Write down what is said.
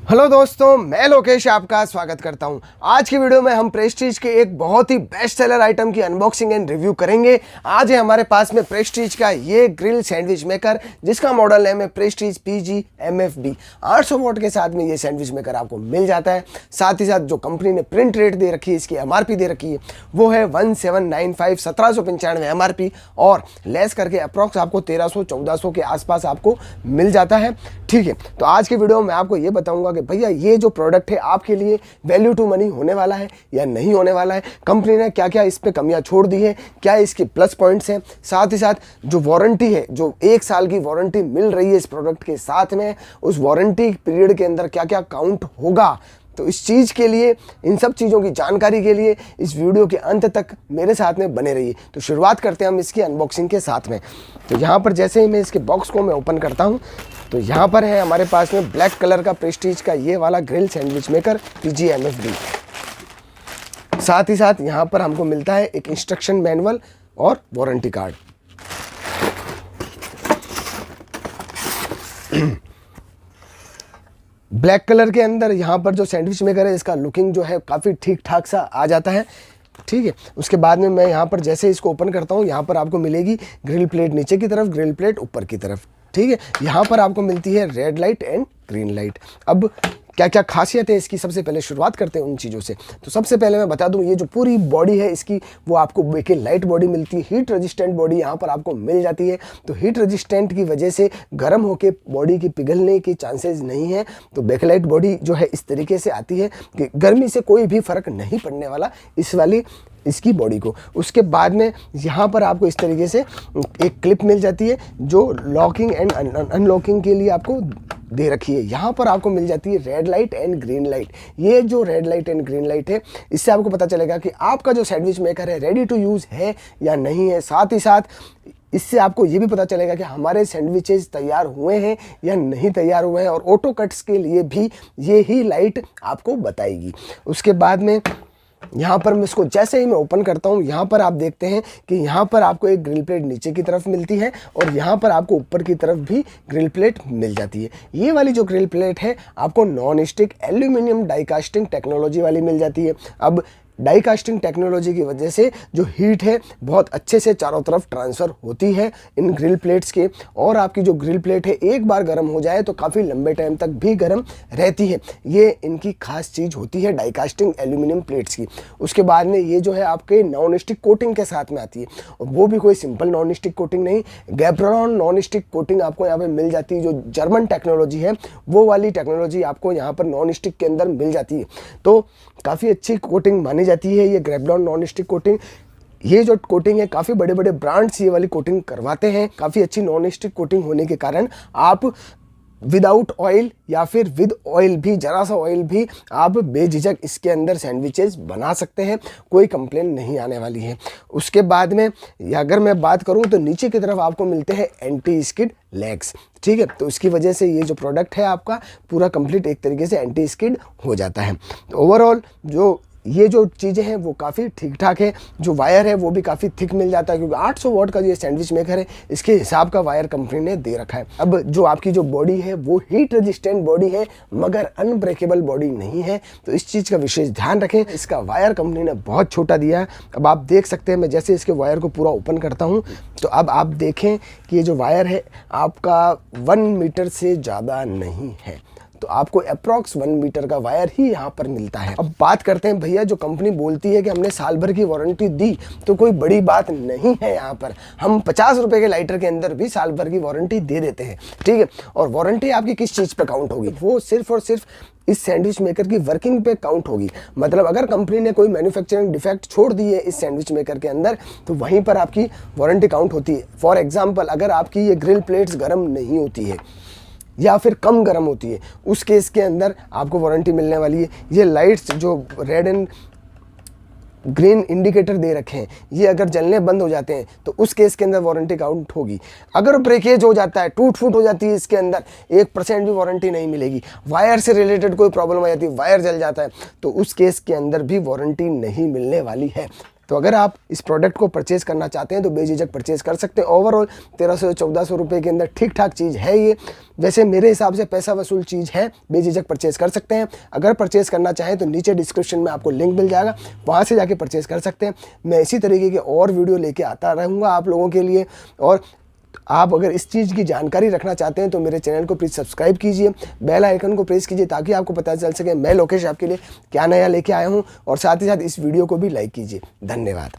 Hello दोस्तों, मैं लोकेश आपका स्वागत करता हूं। आज की वीडियो में हम प्रेस्टीज के एक बहुत ही बेस्ट सेलर आइटम की अनबॉक्सिंग एंड रिव्यू करेंगे। आज है हमारे पास में प्रेस्टीज का ये ग्रिल सैंडविच मेकर, जिसका मॉडल नेम है प्रेस्टीज PG-MFB। 800 वॉट के साथ में ये सैंडविच मेकर आपको मिल जाता है। साथ ही साथ जो कंपनी ने प्रिंट रेट दे रखी है, इसकी MRP दे रखी है, वो है 1795 1795 MRP, और लेस करके अप्रॉक्स आपको 1300-1400 के आसपास आपको मिल जाता है। ठीक है, तो आज की वीडियो में आपको ये बताऊंगा कि भैया ये जो प्रोडक्ट है आपके लिए वैल्यू टू मनी होने वाला है या नहीं होने वाला है, कंपनी ने क्या क्या इस पे कमियां छोड़ दी है, क्या इसके प्लस पॉइंट्स हैं, साथ ही साथ जो वारंटी है, जो 1 साल की वारंटी मिल रही है इस प्रोडक्ट के साथ में, उस वारंटी पीरियड के अंदर क्या क्या काउंट होगा। तो इस चीज़ के लिए, इन सब चीज़ों की जानकारी के लिए इस वीडियो के अंत तक मेरे साथ में बने रहिए। तो शुरुआत करते हैं हम इसकी अनबॉक्सिंग के साथ में। तो यहाँ पर जैसे ही मैं इसके बॉक्स को मैं ओपन करता हूँ, तो यहाँ पर है हमारे पास में ब्लैक कलर का प्रेस्टीज का ये वाला ग्रिल सैंडविच मेकर PG-MFB। साथ ही साथ यहाँ पर हमको मिलता है एक इंस्ट्रक्शन मैनुअल और वारंटी कार्ड। ब्लैक कलर के अंदर यहाँ पर जो सैंडविच मेकर है, इसका लुकिंग जो है काफ़ी ठीक ठाक सा आ जाता है। ठीक है, उसके बाद में मैं यहाँ पर जैसे इसको ओपन करता हूँ, यहाँ पर आपको मिलेगी ग्रिल प्लेट नीचे की तरफ, ग्रिल प्लेट ऊपर की तरफ। ठीक है, यहाँ पर आपको मिलती है red light and green light. अब क्या क्या खासियत है इसकी, सबसे पहले शुरुआत करते हैं उन चीज़ों से। तो सबसे पहले मैं बता दूं, ये जो पूरी बॉडी है इसकी, वो आपको बेके लाइट बॉडी मिलती है, हीट रेजिस्टेंट बॉडी यहाँ पर आपको मिल जाती है। तो हीट रेजिस्टेंट की वजह से गर्म होके बॉडी की पिघलने के चांसेस नहीं है। तो बेकलाइट बॉडी जो है इस तरीके से आती है कि गर्मी से कोई भी फर्क नहीं पड़ने वाला इस वाली इसकी बॉडी को। उसके बाद में यहाँ पर आपको इस तरीके से एक क्लिप मिल जाती है जो लॉकिंग एंड अनलॉकिंग के लिए आपको दे रखी है। यहाँ पर आपको मिल जाती है red light and green light. ये जो red light and green light है, इससे आपको पता चलेगा कि आपका जो सैंडविच मेकर है रेडी टू यूज़ है या नहीं है। साथ ही साथ इससे आपको ये भी पता चलेगा कि हमारे सैंडविचेस तैयार हुए हैं या नहीं तैयार हुए हैं, और ऑटो कट्स के लिए भी ये ही लाइट आपको बताएगी। उसके बाद में यहाँ पर मैं इसको जैसे ही मैं ओपन करता हूँ, यहाँ पर आप देखते हैं कि यहाँ पर आपको एक ग्रिल प्लेट नीचे की तरफ मिलती है, और यहाँ पर आपको ऊपर की तरफ भी ग्रिल प्लेट मिल जाती है। ये वाली जो ग्रिल प्लेट है आपको non stick aluminium die casting technology वाली मिल जाती है। अब डाई कास्टिंग टेक्नोलॉजी की वजह से जो हीट है बहुत अच्छे से चारों तरफ ट्रांसफ़र होती है इन ग्रिल प्लेट्स के, और आपकी जो ग्रिल प्लेट है एक बार गर्म हो जाए तो काफ़ी लंबे टाइम तक भी गर्म रहती है। ये इनकी खास चीज़ होती है डाई कास्टिंग एल्यूमिनियम प्लेट्स की। उसके बाद में ये जो है आपके नॉन स्टिक कोटिंग के साथ में आती है, और वो भी कोई सिंपल नॉन स्टिक कोटिंग नहीं, गैब्रॉन नॉन स्टिक कोटिंग आपको यहाँ पर मिल जाती है। जो जर्मन टेक्नोलॉजी है वो वाली टेक्नोलॉजी आपको यहाँ पर नॉन स्टिक के अंदर मिल जाती है। तो काफ़ी अच्छी कोटिंग मानी जाती है ये ग्रेबलॉन नॉन स्टिक कोटिंग। ये जो कोटिंग है, काफ़ी बड़े बड़े ब्रांड्स ये वाली कोटिंग करवाते हैं। काफ़ी अच्छी नॉन स्टिक कोटिंग होने के कारण आप विदाउट ऑयल या फिर विद ऑयल भी, जरा सा ऑयल भी आप बेझिझक इसके अंदर सैंडविचेस बना सकते हैं, कोई कंप्लेन नहीं आने वाली है। उसके बाद में अगर मैं बात करूं तो नीचे की तरफ आपको मिलते हैं एंटी स्किड लेग्स। ठीक है, तो इसकी वजह से ये जो प्रोडक्ट है आपका पूरा कंप्लीट एक तरीके से एंटी स्किड हो जाता है। तो ओवरऑल जो ये जो चीज़ें हैं वो काफ़ी ठीक ठाक है। जो वायर है वो भी काफ़ी थिक मिल जाता है, क्योंकि 800 वॉट का ये सैंडविच मेकर है, इसके हिसाब का वायर कंपनी ने दे रखा है। अब जो आपकी जो बॉडी है वो हीट रेजिस्टेंट बॉडी है, मगर अनब्रेकेबल बॉडी नहीं है। तो इस चीज़ का विशेष ध्यान रखें। इसका वायर कंपनी ने बहुत छोटा दिया है। अब आप देख सकते हैं, मैं जैसे इसके वायर को पूरा ओपन करता हूँ, तो अब आप देखें कि ये जो वायर है आपका 1 मीटर से ज़्यादा नहीं है। तो आपको अप्रॉक्स 1 मीटर का वायर ही यहाँ पर मिलता है। अब बात करते हैं भैया, जो कंपनी बोलती है कि हमने साल भर की वारंटी दी, तो कोई बड़ी बात नहीं है। यहाँ पर हम 50 रुपए के लाइटर के अंदर भी साल भर की वारंटी दे देते हैं। ठीक है, और वारंटी आपकी किस चीज़ पे काउंट होगी, वो सिर्फ और सिर्फ इस सैंडविच मेकर की वर्किंग पे काउंट होगी। मतलब अगर कंपनी ने कोई मैन्युफैक्चरिंग डिफेक्ट छोड़ दी है इस सैंडविच मेकर के अंदर, तो वहीं पर आपकी वारंटी काउंट होती है। फॉर एग्जाम्पल, अगर आपकी ये ग्रिल प्लेट्स गर्म नहीं होती है या फिर कम गर्म होती है, उस केस के अंदर आपको वारंटी मिलने वाली है। ये लाइट्स जो रेड एंड ग्रीन इंडिकेटर दे रखे हैं, ये अगर जलने बंद हो जाते हैं तो उस केस के अंदर वारंटी काउंट होगी। अगर ब्रेकेज हो जाता है, टूट फूट हो जाती है, इसके अंदर 1% भी वारंटी नहीं मिलेगी। वायर से रिलेटेड कोई प्रॉब्लम आ जाती है, वायर जल जाता है, तो उस केस के अंदर भी वारंटी नहीं मिलने वाली है। तो अगर आप इस प्रोडक्ट को परचेज़ करना चाहते हैं तो बेझिझक परचेज़ कर सकते हैं। ओवरऑल 1300-1400 रुपये के अंदर ठीक ठाक चीज़ है ये। वैसे मेरे हिसाब से पैसा वसूल चीज़ है, बेझिझक परचेज़ कर सकते हैं। अगर परचेज़ करना चाहें तो नीचे डिस्क्रिप्शन में आपको लिंक मिल जाएगा, वहाँ से जाके परचेज़ कर सकते हैं। मैं इसी तरीके के और वीडियो लेके आता रहूँगा आप लोगों के लिए। और आप अगर इस चीज़ की जानकारी रखना चाहते हैं तो मेरे चैनल को प्लीज़ सब्सक्राइब कीजिए, बेल आइकन को प्रेस कीजिए ताकि आपको पता चल सके मैं लोकेश आपके लिए क्या नया लेके आया हूँ। और साथ ही साथ इस वीडियो को भी लाइक कीजिए। धन्यवाद।